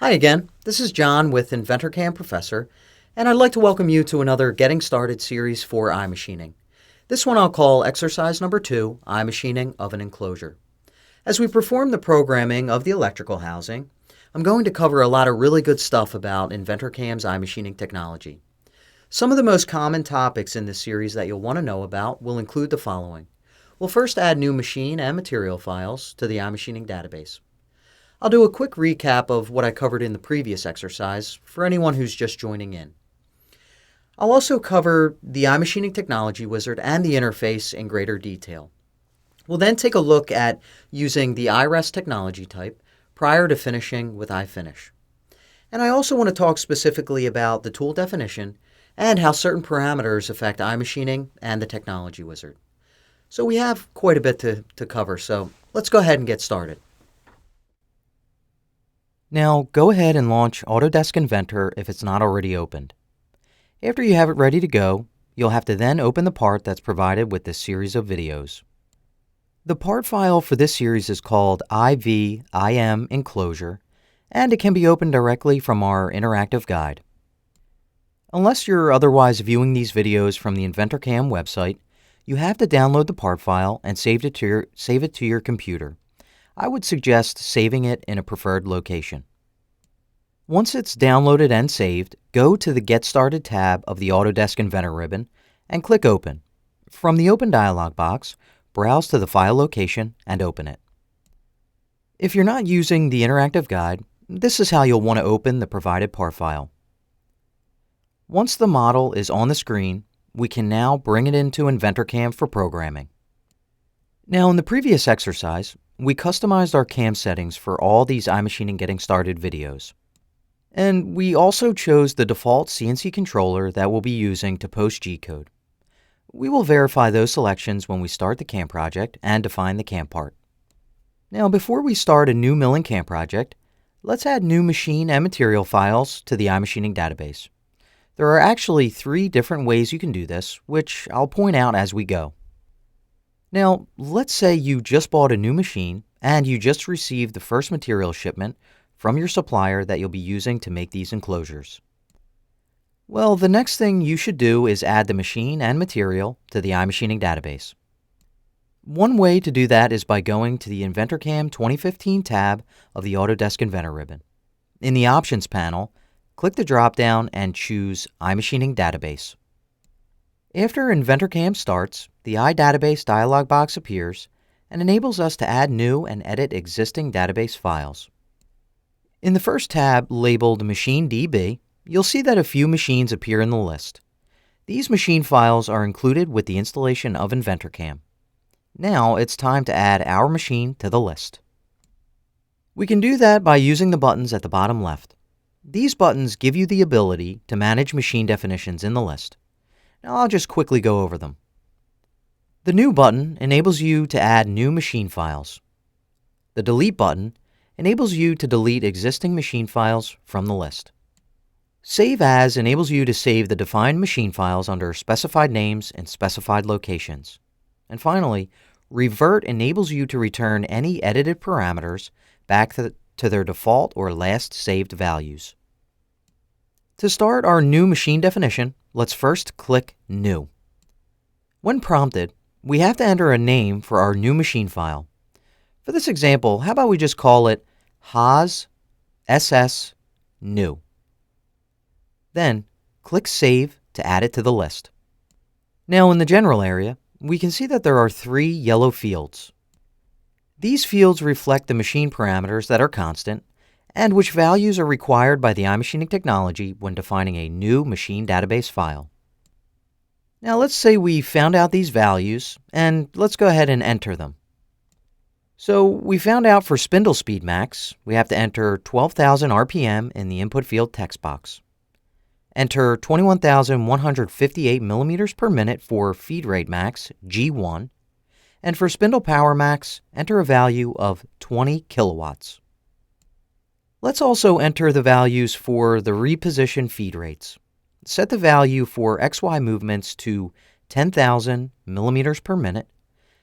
Hi again, this is John with InventorCAM Professor, and I'd like to welcome you to another Getting Started series for iMachining. This one I'll call Exercise Number 2, iMachining of an Enclosure. As we perform the programming of the electrical housing, I'm going to cover a lot of really good stuff about InventorCAM's iMachining technology. Some of the most common topics in this series that you'll want to know about will include the following. We'll first add new machine and material files to the iMachining database. I'll do a quick recap of what I covered in the previous exercise for anyone who's just joining in. I'll also cover the iMachining Technology Wizard and the interface in greater detail. We'll then take a look at using the iRest technology type prior to finishing with iFinish. And I also want to talk specifically about the tool definition and how certain parameters affect iMachining and the Technology Wizard. So we have quite a bit to cover, so let's go ahead and get started. Now, go ahead and launch Autodesk Inventor if it's not already opened. After you have it ready to go, you'll have to then open the part that's provided with this series of videos. The part file for this series is called IVIM Enclosure, and it can be opened directly from our interactive guide. Unless you're otherwise viewing these videos from the InventorCAM website, you have to download the part file and save it to your computer. I would suggest saving it in a preferred location. Once it's downloaded and saved, go to the Get Started tab of the Autodesk Inventor ribbon and click Open. From the Open dialog box, browse to the file location and open it. If you're not using the interactive guide, this is how you'll want to open the provided part file. Once the model is on the screen, we can now bring it into InventorCAM for programming. Now, in the previous exercise, we customized our CAM settings for all these iMachining Getting Started videos. And we also chose the default CNC controller that we'll be using to post G-code. We will verify those selections when we start the CAM project and define the CAM part. Now, before we start a new milling CAM project, let's add new machine and material files to the iMachining database. There are actually 3 different ways you can do this, which I'll point out as we go. Now, let's say you just bought a new machine and you just received the first material shipment from your supplier that you'll be using to make these enclosures. Well, the next thing you should do is add the machine and material to the iMachining database. One way to do that is by going to the InventorCAM 2015 tab of the Autodesk Inventor ribbon. In the Options panel, click the drop-down and choose iMachining Database. After InventorCAM starts, the iDatabase dialog box appears and enables us to add new and edit existing database files. In the first tab, labeled Machine DB, you'll see that a few machines appear in the list. These machine files are included with the installation of InventorCAM. Now it's time to add our machine to the list. We can do that by using the buttons at the bottom left. These buttons give you the ability to manage machine definitions in the list. Now I'll just quickly go over them. The New button enables you to add new machine files. The Delete button enables you to delete existing machine files from the list. Save As enables you to save the defined machine files under specified names and specified locations. And finally, Revert enables you to return any edited parameters back to their default or last saved values. To start our new machine definition, let's first click New. When prompted, we have to enter a name for our new machine file. For this example, how about we just call it Haas SS New. Then, click Save to add it to the list. Now in the General area, we can see that there are 3 yellow fields. These fields reflect the machine parameters that are constant and which values are required by the iMachining technology when defining a new machine database file. Now let's say we found out these values, and let's go ahead and enter them. So we found out for spindle speed max, we have to enter 12,000 RPM in the input field text box. Enter 21,158 millimeters per minute for feed rate max, G1, and for spindle power max, enter a value of 20 kilowatts. Let's also enter the values for the reposition feed rates. Set the value for XY movements to 10,000 millimeters per minute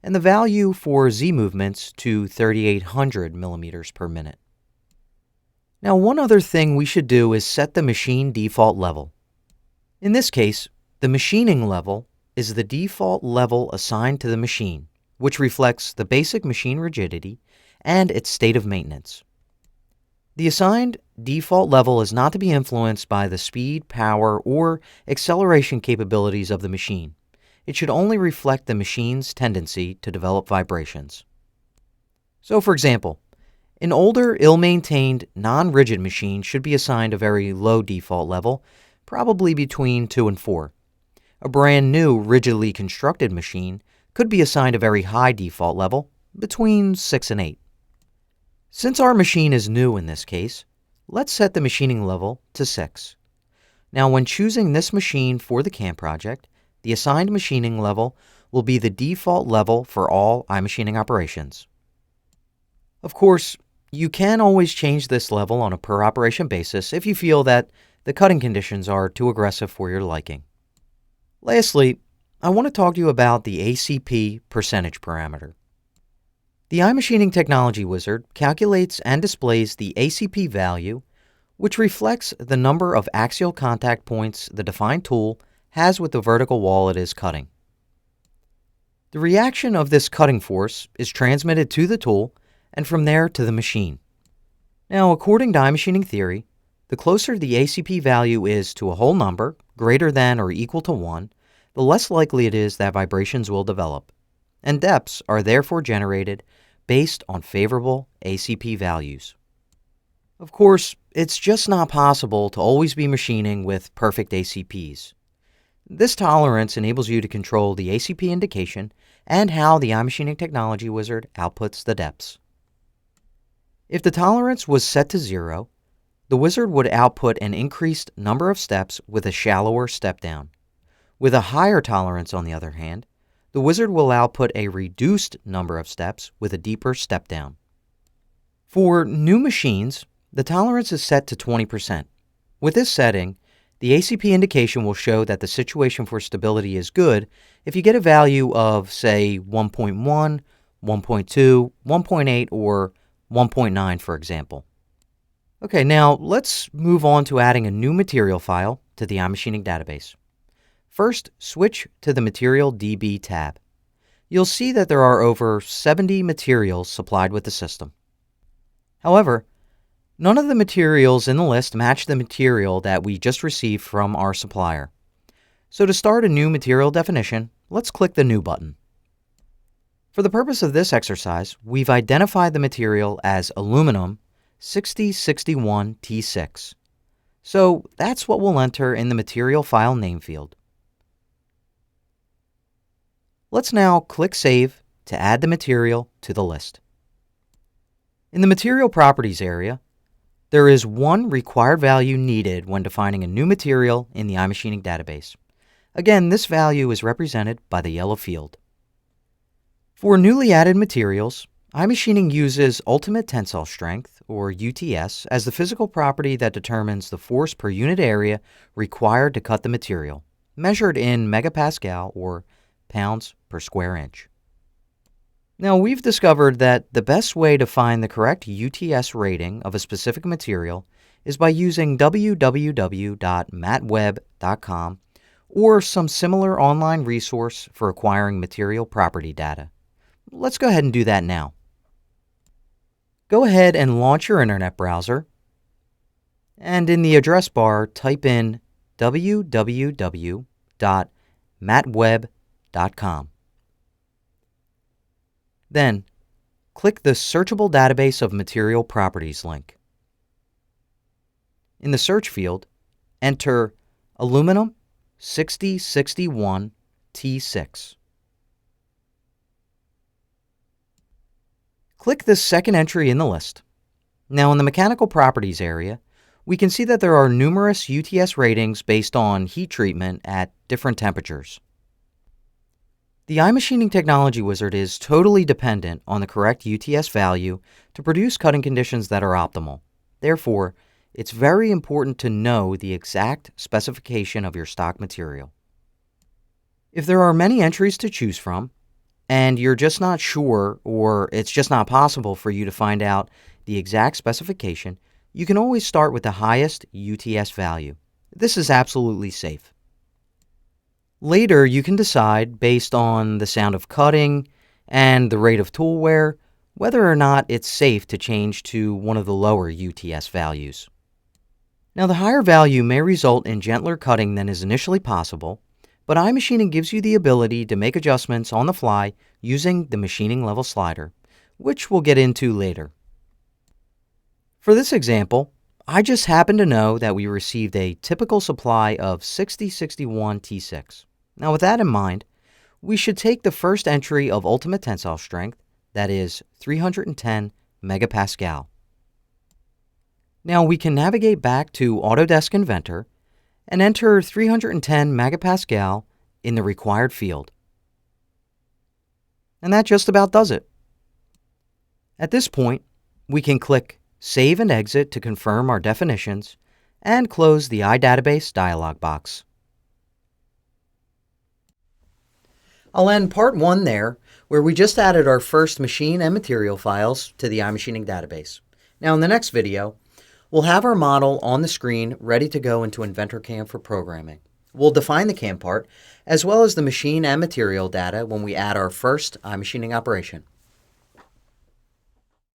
and the value for Z movements to 3,800 millimeters per minute. Now, one other thing we should do is set the machine default level. In this case, the machining level is the default level assigned to the machine, which reflects the basic machine rigidity and its state of maintenance. The assigned default level is not to be influenced by the speed, power, or acceleration capabilities of the machine. It should only reflect the machine's tendency to develop vibrations. So, for example, an older, ill-maintained, non-rigid machine should be assigned a very low default level, probably between 2 and 4. A brand new, rigidly constructed machine could be assigned a very high default level, between 6 and 8. Since our machine is new in this case, let's set the machining level to 6. Now, when choosing this machine for the CAM project, the assigned machining level will be the default level for all iMachining operations. Of course, you can always change this level on a per operation basis if you feel that the cutting conditions are too aggressive for your liking. Lastly, I want to talk to you about the ACP percentage parameter. The iMachining Technology Wizard calculates and displays the ACP value, which reflects the number of axial contact points the defined tool has with the vertical wall it is cutting. The reaction of this cutting force is transmitted to the tool and from there to the machine. Now, according to iMachining theory, the closer the ACP value is to a whole number greater than or equal to 1, the less likely it is that vibrations will develop, and depths are therefore generated based on favorable ACP values. Of course, it's just not possible to always be machining with perfect ACPs. This tolerance enables you to control the ACP indication and how the iMachining Technology Wizard outputs the depths. If the tolerance was set to 0, the wizard would output an increased number of steps with a shallower step down. With a higher tolerance, on the other hand, the wizard will output a reduced number of steps with a deeper step down. For new machines, the tolerance is set to 20%. With this setting, the ACP indication will show that the situation for stability is good if you get a value of, say, 1.1, 1.2, 1.8, or 1.9, for example. Okay, now let's move on to adding a new material file to the iMachining database. First, switch to the Material DB tab. You'll see that there are over 70 materials supplied with the system. However, none of the materials in the list match the material that we just received from our supplier. So to start a new material definition, let's click the New button. For the purpose of this exercise, we've identified the material as aluminum 6061 T6. So that's what we'll enter in the material file name field. Let's now click Save to add the material to the list. In the Material Properties area, there is one required value needed when defining a new material in the iMachining database. Again, this value is represented by the yellow field. For newly added materials, iMachining uses Ultimate Tensile Strength, or UTS, as the physical property that determines the force per unit area required to cut the material, measured in megapascal or pounds per square inch. Now, we've discovered that the best way to find the correct UTS rating of a specific material is by using www.matweb.com or some similar online resource for acquiring material property data. Let's go ahead and do that now. Go ahead and launch your internet browser, and in the address bar, type in www.matweb.com. Then, click the Searchable Database of Material Properties link. In the search field, enter aluminum 6061 T6. Click the second entry in the list. Now, in the Mechanical Properties area, we can see that there are numerous UTS ratings based on heat treatment at different temperatures. The iMachining Technology Wizard is totally dependent on the correct UTS value to produce cutting conditions that are optimal. Therefore, it's very important to know the exact specification of your stock material. If there are many entries to choose from, and you're just not sure, or it's just not possible for you to find out the exact specification, you can always start with the highest UTS value. This is absolutely safe. Later, you can decide, based on the sound of cutting and the rate of tool wear, whether or not it's safe to change to one of the lower UTS values. Now, the higher value may result in gentler cutting than is initially possible, but iMachining gives you the ability to make adjustments on the fly using the machining level slider, which we'll get into later. For this example, I just happen to know that we received a typical supply of 6061 T6. Now, with that in mind, we should take the first entry of ultimate tensile strength, that is 310 megapascal. Now we can navigate back to Autodesk Inventor and enter 310 megapascal in the required field. And that just about does it. At this point, we can click Save and Exit to confirm our definitions and close the iDatabase dialog box. I'll end part 1 there, where we just added our first machine and material files to the iMachining database. Now in the next video, we'll have our model on the screen ready to go into InventorCAM for programming. We'll define the CAM part, as well as the machine and material data when we add our first iMachining operation.